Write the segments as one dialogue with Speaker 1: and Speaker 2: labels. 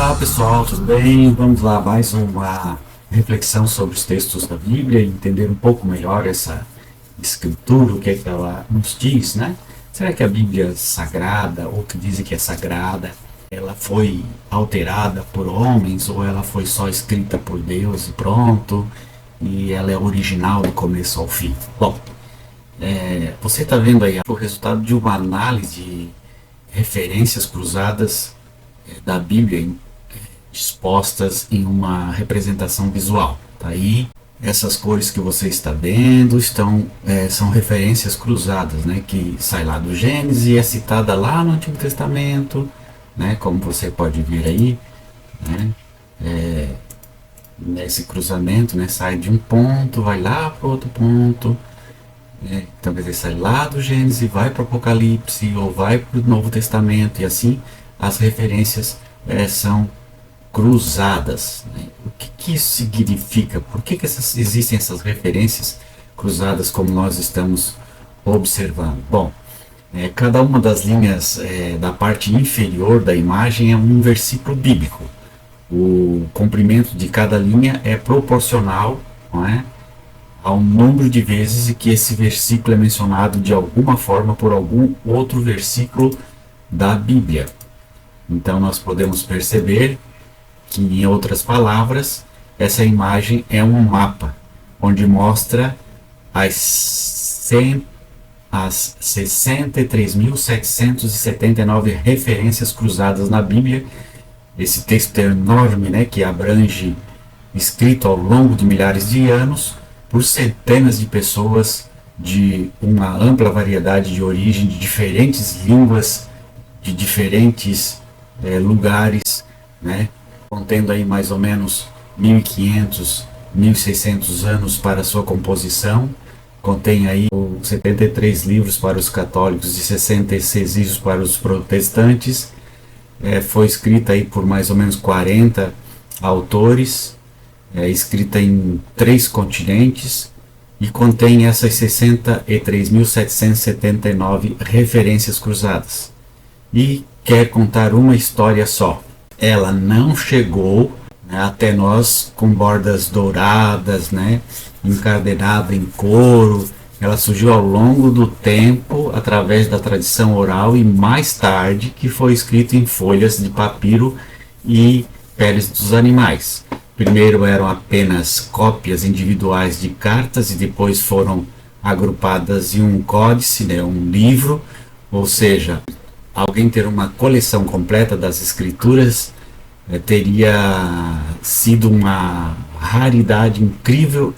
Speaker 1: Olá pessoal, tudo bem? Vamos lá, mais uma reflexão sobre os textos da Bíblia e entender um pouco melhor essa escritura, o que é que ela nos diz, né? Será que a Bíblia é sagrada, ou que dizem que é sagrada, ela foi alterada por homens ou ela foi só escrita por Deus e pronto, e ela é original do começo ao fim? Bom, você está vendo aí o resultado de uma análise de referências cruzadas da Bíblia dispostas em uma representação visual. Tá aí, essas cores que você está vendo são referências cruzadas, né, que sai lá do Gênesis e é citada lá no Antigo Testamento, né, como você pode ver aí, né, nesse cruzamento, né, sai de um ponto, vai lá para outro ponto, então ele sai lá do Gênesis, vai para o Apocalipse ou vai para o Novo Testamento, e assim as referências são cruzadas, né? O que isso significa? Por que existem essas referências cruzadas como nós estamos observando? Bom, cada uma das linhas da parte inferior da imagem é um versículo bíblico. O comprimento de cada linha é proporcional, não é, ao número de vezes que esse versículo é mencionado de alguma forma por algum outro versículo da Bíblia. Então nós podemos perceber que, em outras palavras, essa imagem é um mapa onde mostra as 63.779 referências cruzadas na Bíblia. Esse texto é enorme, né, que abrange, escrito ao longo de milhares de anos por centenas de pessoas de uma ampla variedade de origem, de diferentes línguas, de diferentes lugares, né, contendo aí mais ou menos 1.500, 1.600 anos para sua composição. Contém aí 73 livros para os católicos e 66 livros para os protestantes. Foi escrita aí por mais ou menos 40 autores, escrita em 3 continentes, e contém essas 63.779 referências cruzadas. E quer contar uma história só. Ela não chegou, né, até nós com bordas douradas, né, encadenada em couro. Ela surgiu ao longo do tempo através da tradição oral e mais tarde que foi escrito em folhas de papiro e peles dos animais. Primeiro eram apenas cópias individuais de cartas e depois foram agrupadas em um códice, né, um livro, ou seja, alguém ter uma coleção completa das escrituras teria sido uma raridade incrível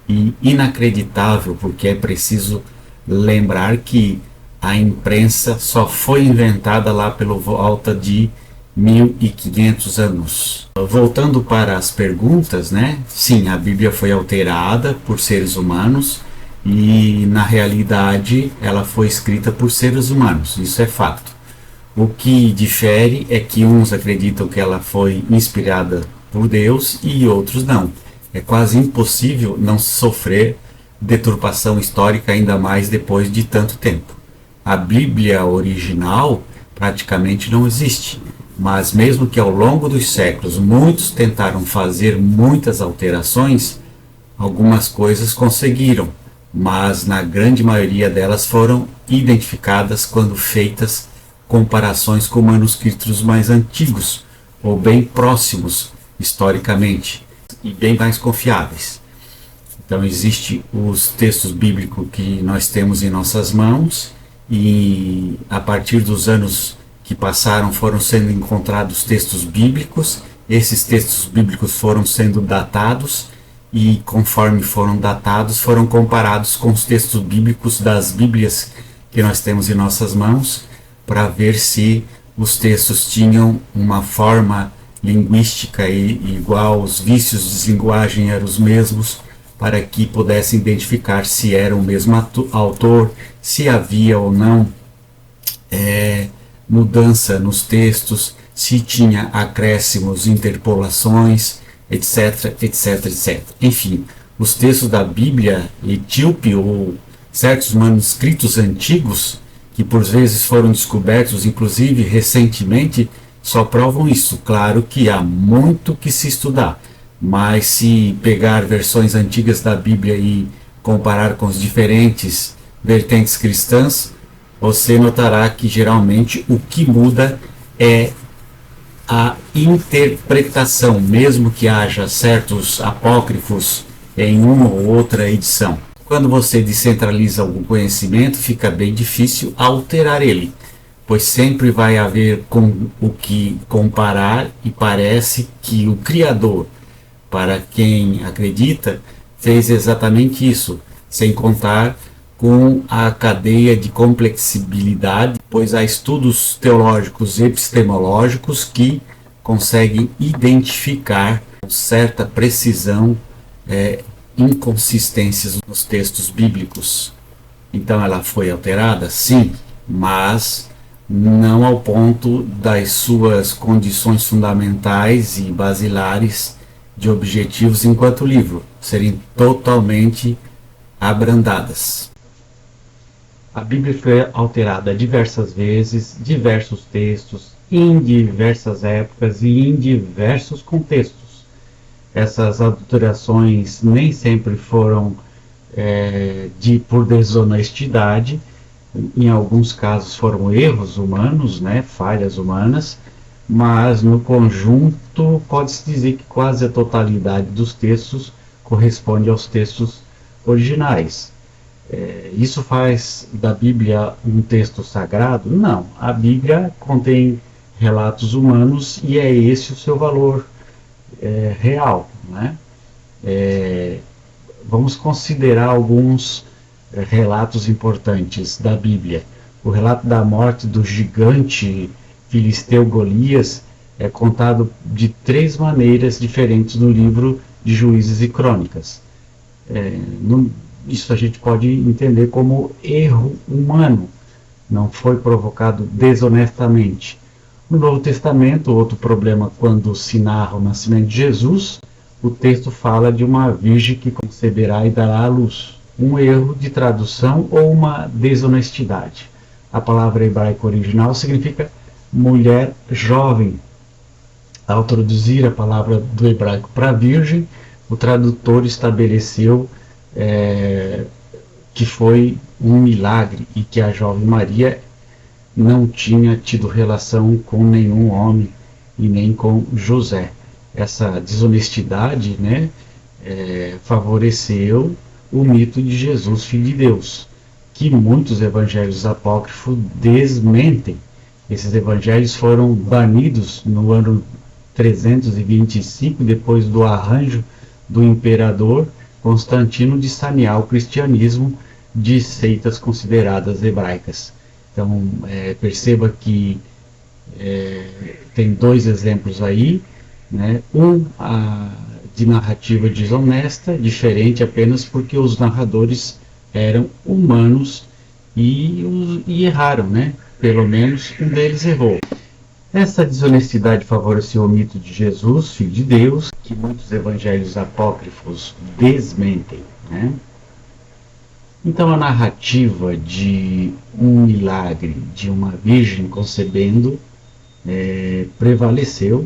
Speaker 1: e inacreditável, porque é preciso lembrar que a imprensa só foi inventada lá pela volta de 1.500 anos. Voltando para as perguntas, né? Sim, a Bíblia foi alterada por seres humanos e, na realidade, ela foi escrita por seres humanos, isso é fato. O que difere é que uns acreditam que ela foi inspirada por Deus e outros não. É quase impossível não sofrer deturpação histórica, ainda mais depois de tanto tempo. A Bíblia original praticamente não existe, mas mesmo que ao longo dos séculos muitos tentaram fazer muitas alterações, algumas coisas conseguiram, mas na grande maioria delas foram identificadas quando feitas comparações com manuscritos mais antigos ou bem próximos historicamente e bem mais confiáveis. Então existem os textos bíblicos que nós temos em nossas mãos, e a partir dos anos que passaram foram sendo encontrados textos bíblicos. Esses textos bíblicos foram sendo datados e, conforme foram datados, foram comparados com os textos bíblicos das Bíblias que nós temos em nossas mãos, para ver se os textos tinham uma forma linguística igual, os vícios de linguagem eram os mesmos, para que pudessem identificar se era o mesmo autor, se havia ou não mudança nos textos, se tinha acréscimos, interpolações, etc, etc, etc. Enfim, os textos da Bíblia etíope ou certos manuscritos antigos, que por vezes foram descobertos, inclusive recentemente, só provam isso. Claro que há muito que se estudar, mas se pegar versões antigas da Bíblia e comparar com os diferentes vertentes cristãs, você notará que geralmente o que muda é a interpretação, mesmo que haja certos apócrifos em uma ou outra edição. Quando você descentraliza algum conhecimento, fica bem difícil alterar ele, pois sempre vai haver com o que comparar, e parece que o Criador, para quem acredita, fez exatamente isso, sem contar com a cadeia de complexibilidade, pois há estudos teológicos e epistemológicos que conseguem identificar com certa precisão inconsistências nos textos bíblicos. Então ela foi alterada? Sim, mas não ao ponto das suas condições fundamentais e basilares de objetivos enquanto livro serem totalmente abrandadas. A Bíblia foi alterada diversas vezes, diversos textos, em diversas épocas e em diversos contextos. Essas adulterações nem sempre foram por desonestidade, em alguns casos foram erros humanos, falhas humanas, mas no conjunto pode-se dizer que quase a totalidade dos textos corresponde aos textos originais. Isso faz da Bíblia um texto sagrado? Não, a Bíblia contém relatos humanos e é esse o seu valor real. Vamos considerar alguns relatos importantes da Bíblia. O relato da morte do gigante filisteu Golias é contado de 3 maneiras diferentes no livro de Juízes e Crônicas. Isso a gente pode entender como erro humano, não foi provocado desonestamente. No Novo Testamento, outro problema, quando se narra o nascimento de Jesus, o texto fala de uma virgem que conceberá e dará à luz. Um erro de tradução ou uma desonestidade. A palavra hebraica original significa mulher jovem. Ao traduzir a palavra do hebraico para virgem, o tradutor estabeleceu que foi um milagre e que a jovem Maria não tinha tido relação com nenhum homem e nem com José. Essa desonestidade favoreceu o mito de Jesus, Filho de Deus, que muitos evangelhos apócrifos desmentem. Esses evangelhos foram banidos no ano 325, depois do arranjo do imperador Constantino de sanear o cristianismo de seitas consideradas hebraicas. Então, perceba que tem 2 exemplos aí, de narrativa desonesta, diferente apenas porque os narradores eram humanos e erraram, pelo menos um deles errou. Essa desonestidade favoreceu o mito de Jesus, Filho de Deus, que muitos evangelhos apócrifos desmentem. Então a narrativa de um milagre de uma virgem concebendo prevaleceu,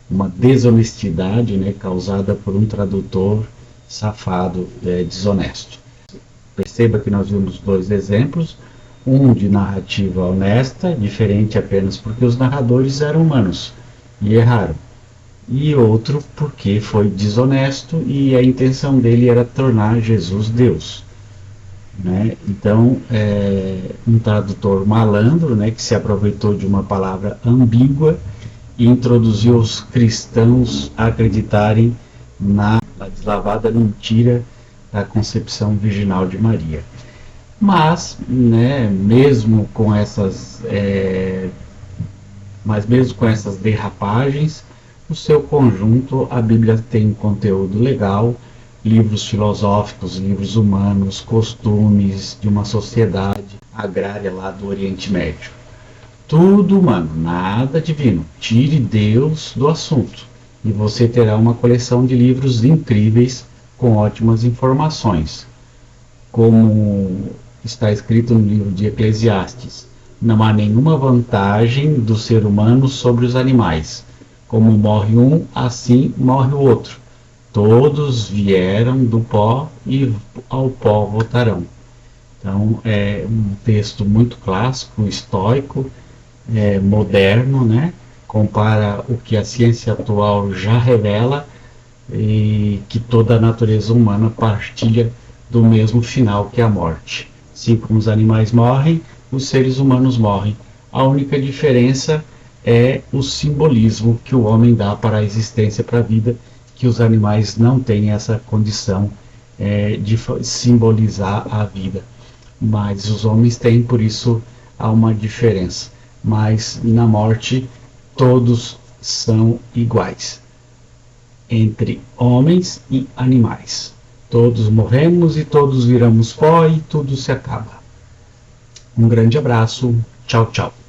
Speaker 1: uma desonestidade causada por um tradutor safado, desonesto. Perceba que nós vimos 2 exemplos, um de narrativa honesta, diferente apenas porque os narradores eram humanos e erraram, e outro porque foi desonesto e a intenção dele era tornar Jesus Deus. Então, um tradutor malandro, que se aproveitou de uma palavra ambígua e introduziu os cristãos a acreditarem na deslavada mentira da concepção virginal de Maria. Mas, mesmo com essas derrapagens, no seu conjunto a Bíblia tem conteúdo legal, livros filosóficos, livros humanos, costumes de uma sociedade agrária lá do Oriente Médio. Tudo humano, nada divino. Tire Deus do assunto e você terá uma coleção de livros incríveis com ótimas informações. Como está escrito no livro de Eclesiastes: Não há nenhuma vantagem do ser humano sobre os animais. Como morre um, assim morre o outro. Todos vieram do pó e ao pó voltarão. Então é um texto muito clássico, estoico, moderno, né? Compara o que a ciência atual já revela e que toda a natureza humana partilha do mesmo final, que é a morte. Assim como os animais morrem, os seres humanos morrem. A única diferença é o simbolismo que o homem dá para a existência, para a vida, que os animais não têm essa condição de simbolizar a vida. Mas os homens têm, por isso há uma diferença. Mas na morte todos são iguais entre homens e animais. Todos morremos e todos viramos pó e tudo se acaba. Um grande abraço. Tchau, tchau.